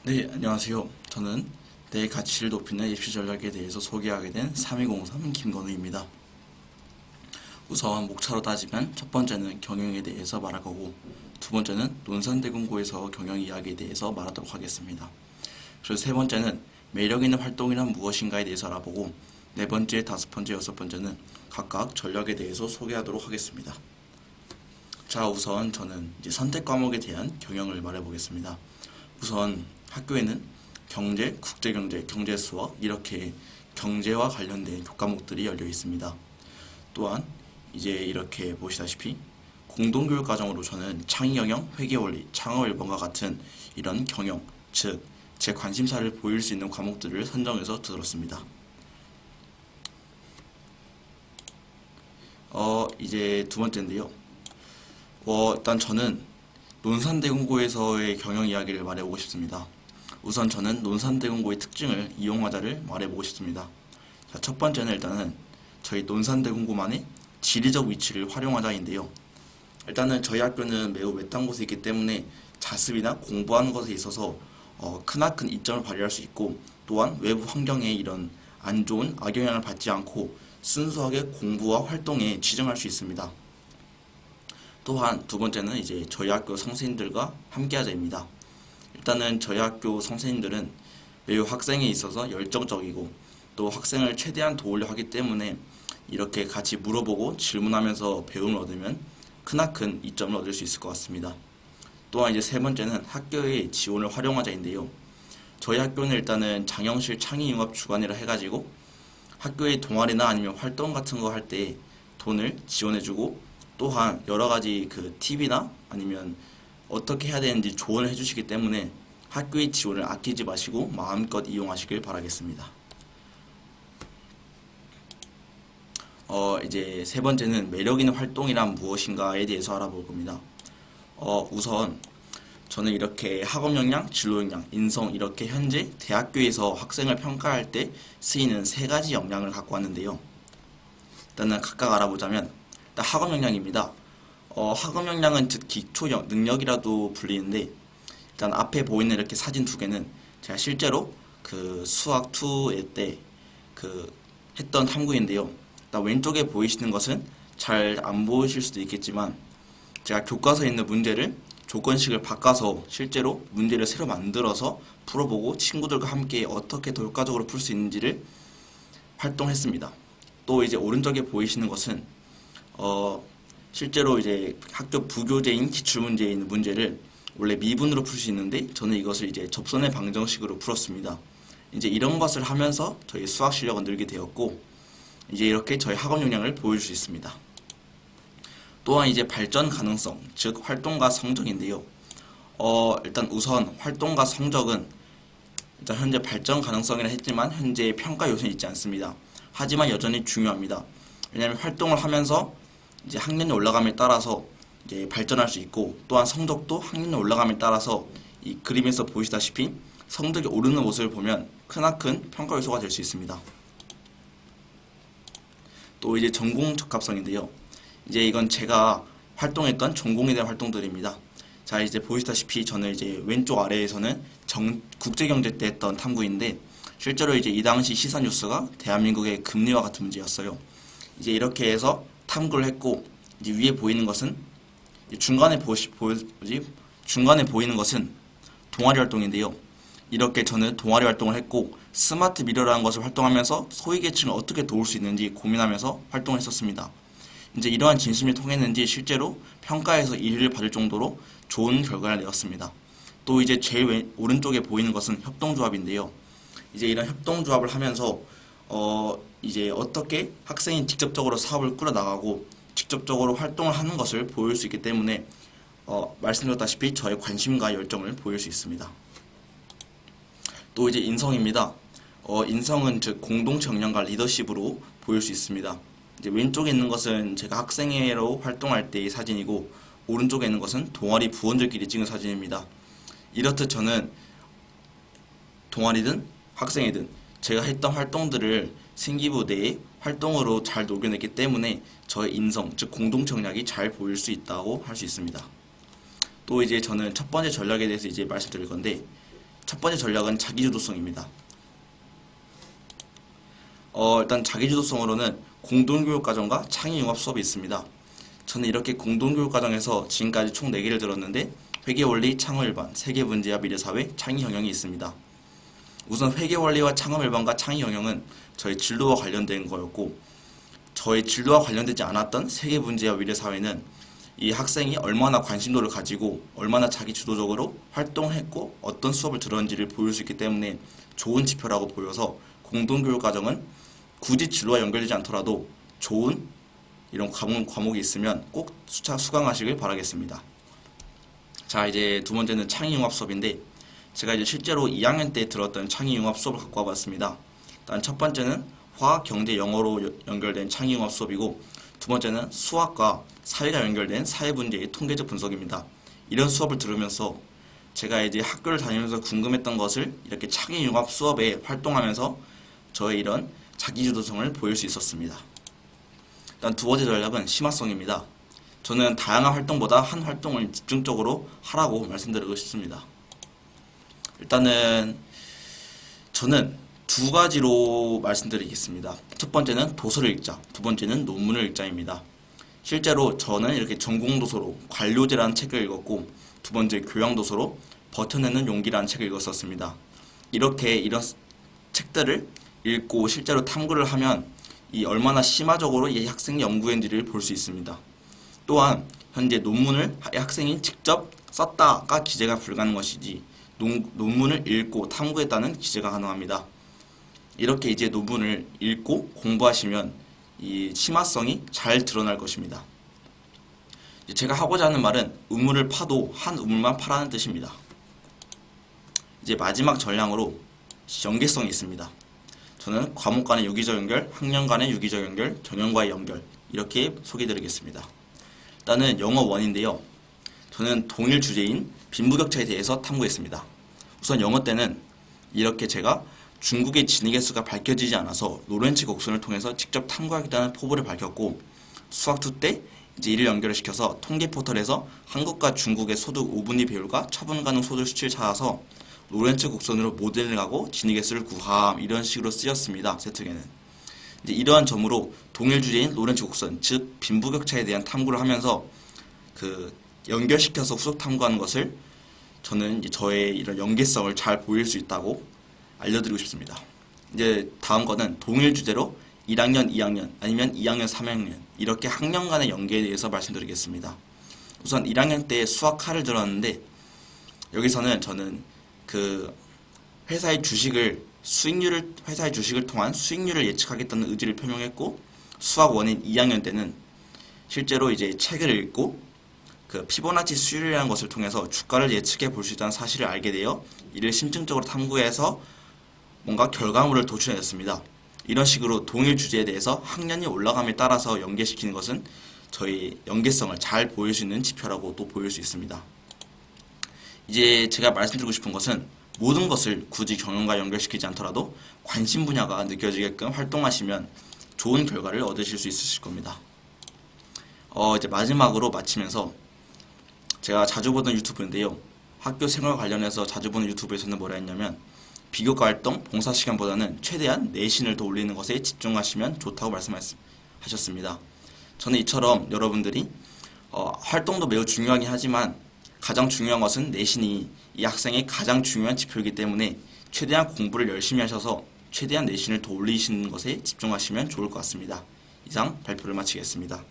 네, 안녕하세요. 저는 내 가치를 높이는 입시 전략에 대해서 소개하게 된 3203 김건우입니다. 우선 목차로 따지면 첫 번째는 경영에 대해서 말할 거고, 두 번째는 논산대공고에서 경영 이야기에 대해서 말하도록 하겠습니다. 그리고 세 번째는 매력 있는 활동이란 무엇인가에 대해서 알아보고, 네 번째, 다섯 번째, 여섯 번째는 각각 전략에 대해서 소개하도록 하겠습니다. 자, 우선 저는 이제 선택 과목에 대한 경영을 말해보겠습니다. 우선 학교에는 경제, 국제경제, 경제수학 이렇게 경제와 관련된 교과목들이 열려 있습니다. 또한 이제 이렇게 보시다시피 공동교육 과정으로 저는 창의경영, 회계원리, 창업 1번과 같은 이런 경영, 즉 제 관심사를 보일 수 있는 과목들을 선정해서 들었습니다. 이제 두 번째인데요. 일단 저는 논산대공고에서의 경영 이야기를 말해보고 싶습니다. 우선 저는 논산대공고의 특징을 이용하자를 말해보고 싶습니다. 자, 첫 번째는 일단은 저희 논산대공고만의 지리적 위치를 활용하자인데요. 일단은 저희 학교는 매우 외딴 곳에 있기 때문에 자습이나 공부하는 것에 있어서 크나큰 이점을 발휘할 수 있고, 또한 외부 환경에 이런 안 좋은 악영향을 받지 않고 순수하게 공부와 활동에 치중할 수 있습니다. 또한 두 번째는 이제 저희 학교 선생님들과 함께하자입니다. 일단은 저희 학교 선생님들은 매우 학생에 있어서 열정적이고 또 학생을 최대한 도우려 하기 때문에 이렇게 같이 물어보고 질문하면서 배움을 얻으면 크나큰 이점을 얻을 수 있을 것 같습니다. 또한 이제 세 번째는 학교의 지원을 활용하자인데요. 저희 학교는 일단은 장영실 창의융합 주관이라 해가지고 학교의 동아리나 아니면 활동 같은 거 할 때 돈을 지원해주고, 또한 여러 가지 그 팁이나 아니면 어떻게 해야 되는지 조언을 해주시기 때문에 학교의 지원을 아끼지 마시고 마음껏 이용하시길 바라겠습니다. 이제 세 번째는 매력 있는 활동이란 무엇인가에 대해서 알아볼 겁니다. 우선 저는 이렇게 학업 역량, 진로 역량, 인성 이렇게 현재 대학교에서 학생을 평가할 때 쓰이는 세 가지 역량을 갖고 왔는데요. 일단은 각각 알아보자면 일단 학업 역량입니다. 학업 역량은 즉 기초 능력이라도 불리는데, 일단 앞에 보이는 이렇게 사진 두 개는 제가 실제로 그 수학 2회 때 그 했던 탐구인데요. 일단 왼쪽에 보이시는 것은 잘 안 보이실 수도 있겠지만 제가 교과서에 있는 문제를 조건식을 바꿔서 실제로 문제를 새로 만들어서 풀어보고 친구들과 함께 어떻게 더 효과적으로 풀 수 있는지를 활동했습니다. 또 이제 오른쪽에 보이시는 것은 실제로 이제 학교 부교재인 기출문제인 문제를 원래 미분으로 풀 수 있는데 저는 이것을 이제 접선의 방정식으로 풀었습니다. 이제 이런 것을 하면서 저희 수학 실력은 늘게 되었고, 이제 이렇게 저희 학업 역량을 보여줄 수 있습니다. 또한 이제 발전 가능성, 즉 활동과 성적인데요. 일단 우선 활동과 성적은 일단 현재 발전 가능성이라 했지만 현재 평가 요소는 있지 않습니다. 하지만 여전히 중요합니다. 왜냐하면 활동을 하면서 이제 학년이 올라감에 따라서 이제 발전할 수 있고, 또한 성적도 학년이 올라감에 따라서 이 그림에서 보시다시피 성적이 오르는 모습을 보면 크나큰 평가 요소가 될 수 있습니다. 또 이제 전공 적합성인데요. 이제 이건 제가 활동했던 전공에 대한 활동들입니다. 자, 이제 보시다시피 저는 이제 왼쪽 아래에서는 국제경제 때 했던 탐구인데, 실제로 이제 이 당시 시사 뉴스가 대한민국의 금리와 같은 문제였어요. 이제 이렇게 해서 탐구를 했고, 이제 위에 보이는 것은 중간에 보이는 것은 동아리 활동인데요. 이렇게 저는 동아리 활동을 했고 스마트 미러라는 것을 활동하면서 소외계층을 어떻게 도울 수 있는지 고민하면서 활동을 했었습니다. 이제 이러한 진심이 통했는지 실제로 평가에서 1위를 받을 정도로 좋은 결과를 내었습니다. 또 이제 제일 오른쪽에 보이는 것은 협동조합인데요. 이제 이런 협동조합을 하면서 이제 어떻게 학생이 직접적으로 사업을 꾸려나가고 직접적으로 활동을 하는 것을 보일 수 있기 때문에 말씀드렸다시피 저의 관심과 열정을 보일 수 있습니다. 또 이제 인성입니다. 인성은 즉 공동체 역량과 리더십으로 보일 수 있습니다. 이제 왼쪽에 있는 것은 제가 학생회로 활동할 때의 사진이고, 오른쪽에 있는 것은 동아리 부원들끼리 찍은 사진입니다. 이렇듯 저는 동아리든 학생회든 제가 했던 활동들을 생기부 내에 활동으로 잘 녹여냈기 때문에 저의 인성, 즉 공동체 역량이 잘 보일 수 있다고 할 수 있습니다. 또 이제 저는 첫 번째 전략에 대해서 이제 말씀드릴 건데, 첫 번째 전략은 자기주도성입니다. 일단 자기주도성으로는 공동교육과정과 창의융합 수업이 있습니다. 저는 이렇게 공동교육과정에서 지금까지 총 4개를 들었는데 회계원리, 창업일반, 세계문제와 미래사회, 창의경영이 있습니다. 우선 회계원리와 창업일반과 창의경영은 저희 진로와 관련된 거였고, 저희 진로와 관련되지 않았던 세계문제와 미래사회는 이 학생이 얼마나 관심도를 가지고 얼마나 자기 주도적으로 활동했고 어떤 수업을 들었는지를 보일 수 있기 때문에 좋은 지표라고 보여서 공동교육과정은 굳이 진로와 연결되지 않더라도 좋은 이런 과목이 있으면 꼭 수강하시길 바라겠습니다. 자, 이제 두 번째는 창의융합 수업인데, 제가 이제 실제로 2학년 때 들었던 창의융합 수업을 갖고 와봤습니다. 일단 첫 번째는 화학, 경제, 영어로 연결된 창의융합 수업이고, 두 번째는 수학과 사회가 연결된 사회문제의 통계적 분석입니다. 이런 수업을 들으면서 제가 이제 학교를 다니면서 궁금했던 것을 이렇게 창의융합 수업에 활동하면서 저의 이런 자기주도성을 보일 수 있었습니다. 일단 두 번째 전략은 심화성입니다. 저는 다양한 활동보다 한 활동을 집중적으로 하라고 말씀드리고 싶습니다. 일단은 저는 두 가지로 말씀드리겠습니다. 첫 번째는 도서를 읽자, 두 번째는 논문을 읽자입니다. 실제로 저는 이렇게 전공도서로 관료제라는 책을 읽었고, 두 번째 교양도서로 버텨내는 용기라는 책을 읽었었습니다. 이렇게 이런 책들을 읽고 실제로 탐구를 하면 이 얼마나 심화적으로 이 학생이 연구했는지를 볼 수 있습니다. 또한 현재 논문을 학생이 직접 썼다가 기재가 불가능한 것이지 논문을 읽고 탐구했다는 기재가 가능합니다. 이렇게 이제 논문을 읽고 공부하시면 이 심화성이 잘 드러날 것입니다. 제가 하고자 하는 말은 우물을 파도 한 우물만 파라는 뜻입니다. 이제 마지막 전략으로 연계성이 있습니다. 저는 과목 간의 유기적 연결, 학년 간의 유기적 연결, 경영과의 연결, 이렇게 소개해드리겠습니다. 일단은 영어 1인데요. 저는 동일 주제인 빈부격차에 대해서 탐구했습니다. 우선 영어 때는 이렇게 제가 중국의 진위계 수가 밝혀지지 않아서 로렌츠 곡선을 통해서 직접 탐구하겠다는 포부를 밝혔고, 수학 2 때 이제 이를 연결을 시켜서 통계 포털에서 한국과 중국의 소득 5분위 비율과 처분 가능 소득 수치를 찾아서 로렌츠 곡선으로 모델링하고 진위계 수를 구함, 이런 식으로 쓰였습니다. 세특에는 이제 이러한 점으로 동일 주제인 로렌츠 곡선, 즉 빈부격차에 대한 탐구를 하면서 그 연결시켜서 후속 탐구하는 것을 저는 이제 저의 이런 연계성을 잘 보일 수 있다고 알려드리고 싶습니다. 이제 다음 거는 동일 주제로 1학년, 2학년 아니면 2학년, 3학년 이렇게 학년 간의 연계에 대해서 말씀드리겠습니다. 우선 1학년 때 수학 화를 들었는데, 여기서는 저는 그 회사의 주식을 통한 수익률을 예측하겠다는 의지를 표명했고, 수학 1인 2학년 때는 실제로 이제 책을 읽고 그 피보나치 수율이라는 것을 통해서 주가를 예측해 볼 수 있다는 사실을 알게 되어 이를 심층적으로 탐구해서 뭔가 결과물을 도출해냈습니다. 이런 식으로 동일 주제에 대해서 학년이 올라감에 따라서 연계시키는 것은 저희 연계성을 잘 보일 수 있는 지표라고 또 보일 수 있습니다. 이제 제가 말씀드리고 싶은 것은 모든 것을 굳이 경영과 연결시키지 않더라도 관심 분야가 느껴지게끔 활동하시면 좋은 결과를 얻으실 수 있으실 겁니다. 이제 마지막으로 마치면서 제가 자주 보던 유튜브인데요. 학교 생활 관련해서 자주 보는 유튜브에서는 뭐라 했냐면, 비교과 활동, 봉사 시간보다는 최대한 내신을 더 올리는 것에 집중하시면 좋다고 말씀하셨습니다. 저는 이처럼 여러분들이 활동도 매우 중요하긴 하지만 가장 중요한 것은 내신이 이 학생의 가장 중요한 지표이기 때문에 최대한 공부를 열심히 하셔서 최대한 내신을 더 올리시는 것에 집중하시면 좋을 것 같습니다. 이상 발표를 마치겠습니다.